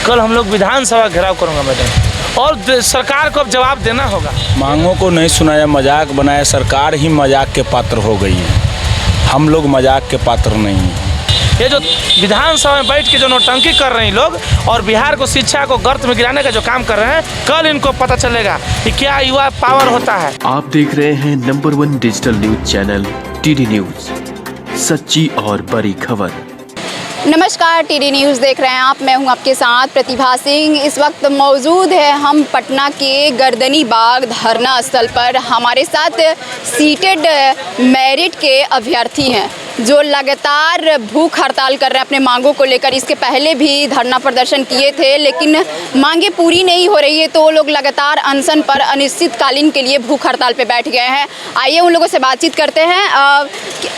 कल हम लोग विधानसभा घेराव करूँगा मैडम, और सरकार को अब जवाब देना होगा। मांगों को नहीं सुनाया, मजाक बनाया, सरकार ही मजाक के पात्र हो गई है। हम लोग मजाक के पात्र नहीं हैं। ये जो विधानसभा में बैठ के जो नौटंकी कर रहे हैं लोग और बिहार को शिक्षा को गर्त में गिराने का जो काम कर रहे हैं, कल इनको पता चलेगा कि क्या युवा पावर होता है। आप देख रहे हैं number 1 digital news channel TD news, सच्ची और बड़ी खबर। नमस्कार, टीडी न्यूज़ देख रहे हैं आप। मैं हूं आपके साथ प्रतिभा सिंह। इस वक्त मौजूद है हम पटना के गर्दनी बाग धरना स्थल पर। हमारे साथ सीटेड मेरिट के अभ्यर्थी हैं जो लगातार भूख हड़ताल कर रहे हैं अपने मांगों को लेकर। इसके पहले भी धरना प्रदर्शन किए थे लेकिन मांगे पूरी नहीं हो रही है, तो वो लोग लगातार अनशन पर अनिश्चितकालीन के लिए भूख हड़ताल पर बैठ गए हैं। आइए उन लोगों से बातचीत करते हैं।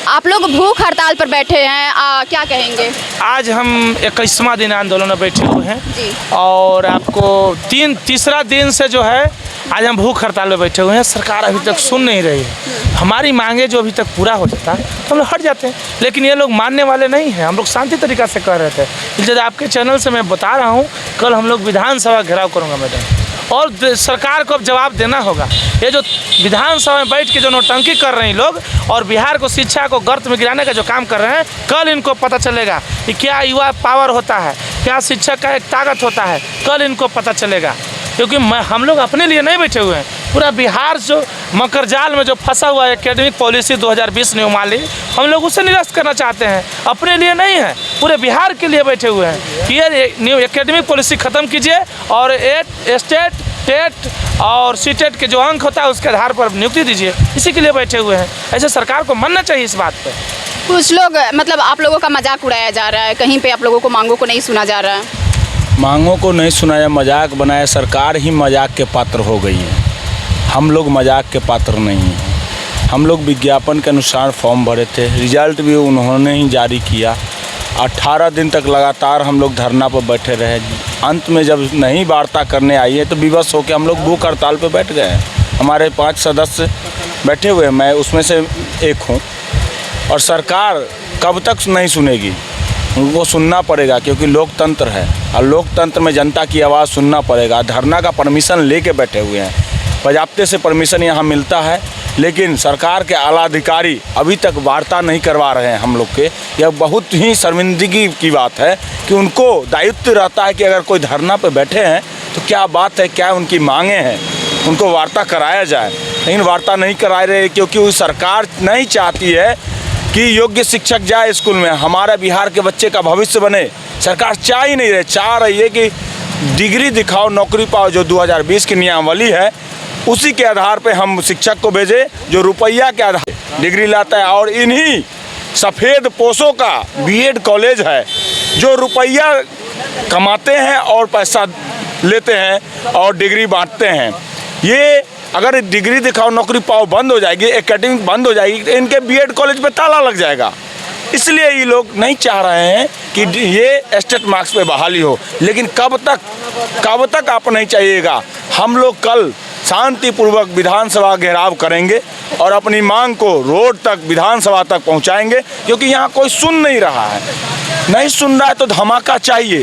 आप लोग भूख हड़ताल पर बैठे हैं, क्या कहेंगे? आज हम 21वां दिन आंदोलन में बैठे हुए हैं जी। और आपको तीसरा दिन से जो है आज हम भूख हड़ताल में बैठे हुए हैं। सरकार अभी तक सुन नहीं रही है। हमारी मांगे जो अभी तक पूरा हो जाता है तो हम लोग हट जाते हैं, लेकिन ये लोग मानने वाले नहीं हैं। हम लोग शांति तरीका से कर रहे थे, इसलिए आपके चैनल से मैं बता रहा हूँ कल हम लोग विधानसभा घेराव करूँगा मैडम, और सरकार को अब जवाब देना होगा। ये जो विधानसभा में बैठ के जो नौटंकी कर रहे हैं लोग और बिहार को शिक्षा को गर्त में गिराने का जो काम कर रहे हैं, कल इनको पता चलेगा कि क्या युवा पावर होता है, क्या शिक्षक का एक ताकत होता है। कल इनको पता चलेगा, क्योंकि हम लोग अपने लिए नहीं बैठे हुए हैं। पूरा बिहार जो मकर जाल में जो फंसा हुआ है एकेडमिक पॉलिसी 2020 नियमावली, हम लोग उसे निरस्त करना चाहते हैं। अपने लिए नहीं है, पूरे बिहार के लिए बैठे हुए हैं कि ये एकेडमिक पॉलिसी ख़त्म कीजिए और स्टेट टेट और सीटेट के जो अंक होता है उसके आधार पर नियुक्ति दीजिए। इसी के लिए बैठे हुए हैं। ऐसे सरकार को मानना चाहिए इस बात पर। कुछ लोग मतलब आप लोगों का मजाक उड़ाया जा रहा है, कहीं पे आप लोगों को मांगों को नहीं सुना जा रहा है। मांगों को नहीं सुनाया, मजाक बनाया, सरकार ही मजाक के पात्र हो गई है। हम लोग मजाक के पात्र नहीं हैं। हम लोग विज्ञापन के अनुसार फॉर्म भरे थे, रिजल्ट भी उन्होंने ही जारी किया। 18 दिन तक लगातार हम लोग धरना पर बैठे रहे। अंत में जब नहीं वार्ता करने आई है तो विवश होकर हम लोग भूख हड़ताल पर बैठ गए हैं। हमारे 5 सदस्य बैठे हुए हैं, मैं उसमें से एक हूँ। और सरकार कब तक नहीं सुनेगी, उनको सुनना पड़ेगा, क्योंकि लोकतंत्र है और लोकतंत्र में जनता की आवाज़ सुनना पड़ेगा। धरना का परमिशन लेके बैठे हुए हैं, बजाबते से परमिशन यहाँ मिलता है, लेकिन सरकार के आला अधिकारी अभी तक वार्ता नहीं करवा रहे हैं हम लोग के। यह बहुत ही शर्मिंदगी की बात है कि उनको दायित्व रहता है कि अगर कोई धरना पे बैठे हैं तो क्या बात है, क्या उनकी मांगे हैं, उनको वार्ता कराया जाए। लेकिन वार्ता नहीं करा रहे, क्योंकि सरकार नहीं चाहती है कि योग्य शिक्षक जाए स्कूल में, हमारा बिहार के बच्चे का भविष्य बने। सरकार चाह ही नहीं रहे, चाह रही है कि डिग्री दिखाओ नौकरी पाओ, जो 2020 की नियमावली है उसी के आधार पे हम शिक्षक को भेजें जो रुपया के आधार डिग्री लाता है। और इन्हीं सफ़ेद पोशों का बीएड कॉलेज है जो रुपया कमाते हैं और पैसा लेते हैं और डिग्री बांटते हैं। ये अगर डिग्री दिखाओ नौकरी पाओ बंद हो जाएगी, एकेडमिक बंद हो जाएगी, तो इनके बीएड कॉलेज पे ताला लग जाएगा। इसलिए ये लोग नहीं चाह रहे हैं कि ये स्टेट मार्क्स पे बहाली हो। लेकिन कब तक आप नहीं चाहिएगा। हम लोग कल शांतिपूर्वक विधानसभा घेराव करेंगे और अपनी मांग को रोड तक, विधानसभा तक पहुंचाएंगे, क्योंकि यहाँ कोई सुन नहीं रहा है। नहीं सुन रहा है तो धमाका चाहिए।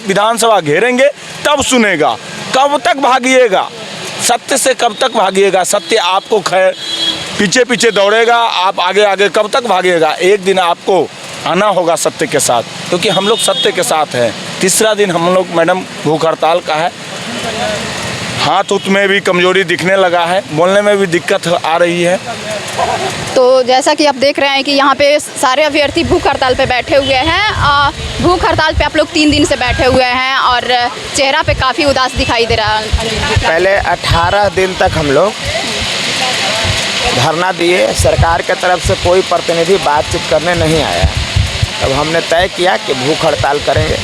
विधानसभा घेरेंगे तब सुनेगा। कब तक भागिएगा, सत्य से कब तक भागिएगा? सत्य आपको पीछे पीछे दौड़ेगा, आप आगे आगे कब तक भागिएगा? एक दिन आपको आना होगा सत्य के साथ, क्योंकि हम लोग सत्य के साथ हैं। तीसरा दिन हम लोग मैडम भूख हड़ताल का है। हाथ उत में भी कमजोरी दिखने लगा है, बोलने में भी दिक्कत आ रही है। तो जैसा कि आप देख रहे हैं कि यहाँ पे सारे अभ्यर्थी भूख हड़ताल पे बैठे हुए हैं। भूख हड़ताल पे आप लोग 3 दिन से बैठे हुए हैं और चेहरा पे काफ़ी उदास दिखाई दे रहा है। पहले 18 दिन तक हम लोग धरना दिए, सरकार के तरफ से कोई प्रतिनिधि बातचीत करने नहीं आया। तब हमने तय किया कि भूख हड़ताल करेंगे।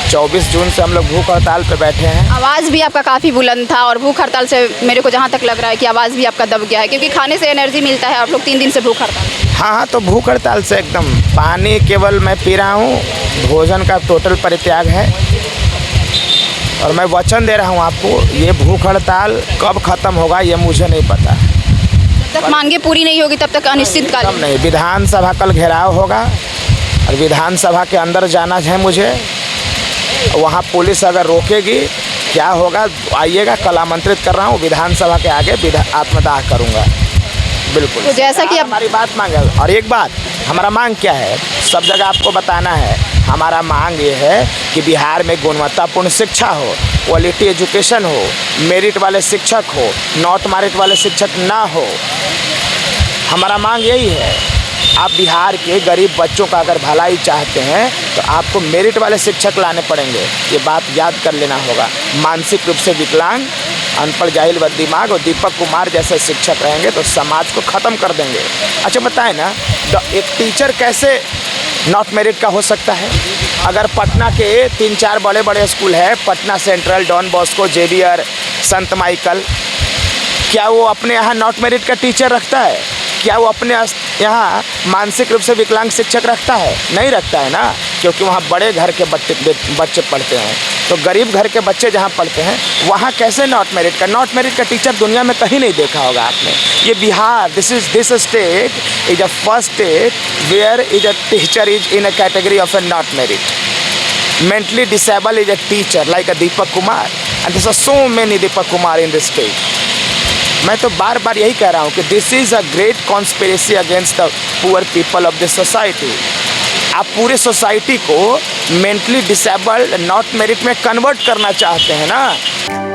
24 जून से हम लोग भूख हड़ताल पे बैठे हैं। आवाज़ भी आपका काफ़ी बुलंद था और भूख हड़ताल से मेरे को जहाँ तक लग रहा है कि आवाज़ भी आपका दब गया है, क्योंकि खाने से एनर्जी मिलता है। आप लोग 3 दिन से भूख हड़ताल। हाँ, तो भूख हड़ताल से एकदम पानी केवल मैं पी रहा हूँ, भोजन का टोटल परित्याग है। और मैं वचन दे रहा हूँ आपको, ये भूख हड़ताल कब ख़त्म होगा ये मुझे नहीं पता। जब तक मांगे पूरी नहीं होगी तब तक अनिश्चितकालीन नहीं। विधानसभा कल घेराव होगा और विधानसभा के अंदर जाना है मुझे। वहाँ पुलिस अगर रोकेगी क्या होगा, आइएगा, कल आमंत्रित कर रहा हूँ विधानसभा के आगे आत्मदाह करूँगा। बिल्कुल। तो जैसा कि अब हमारी बात मांगे, और एक बात हमारा मांग क्या है, सब जगह आपको बताना है। हमारा मांग ये है कि बिहार में गुणवत्तापूर्ण शिक्षा हो, क्वालिटी एजुकेशन हो, मेरिट वाले शिक्षक हो, नॉट मेरिट वाले शिक्षक ना हो। हमारा मांग यही है। आप बिहार के गरीब बच्चों का अगर भलाई चाहते हैं तो आपको मेरिट वाले शिक्षक लाने पड़ेंगे, ये बात याद कर लेना होगा। मानसिक रूप से विकलांग, अनपढ़, जाहिल, बददिमाग और दीपक कुमार जैसे शिक्षक रहेंगे तो समाज को ख़त्म कर देंगे। अच्छा बताएं ना, तो एक टीचर कैसे नॉट मेरिट का हो सकता है? अगर पटना के 3-4 बड़े बड़े स्कूल है, Patna central, Don Bosco, Xavier, संत माइकल, क्या वो अपने यहाँ नॉट मेरिट का टीचर रखता है? क्या वो अपने यहाँ मानसिक रूप से विकलांग शिक्षक रखता है? नहीं रखता है ना, क्योंकि वहाँ बड़े घर के बच्चे पढ़ते हैं। तो गरीब घर के बच्चे जहाँ पढ़ते हैं वहाँ कैसे नॉट मेरिट का टीचर दुनिया में कहीं नहीं देखा होगा आपने। ये Bihar, this state is a first state where is a teacher is in a category of a not merit. Mentally disable is a teacher like a Deepak Kumar, and this are so many Deepak Kumar in this state. मैं तो बार बार यही कह रहा हूँ कि this is a great conspiracy against the poor people of this society. आप पूरे सोसाइटी को मेंटली डिसेबल्ड, नॉट मेरिट में कन्वर्ट करना चाहते हैं ना।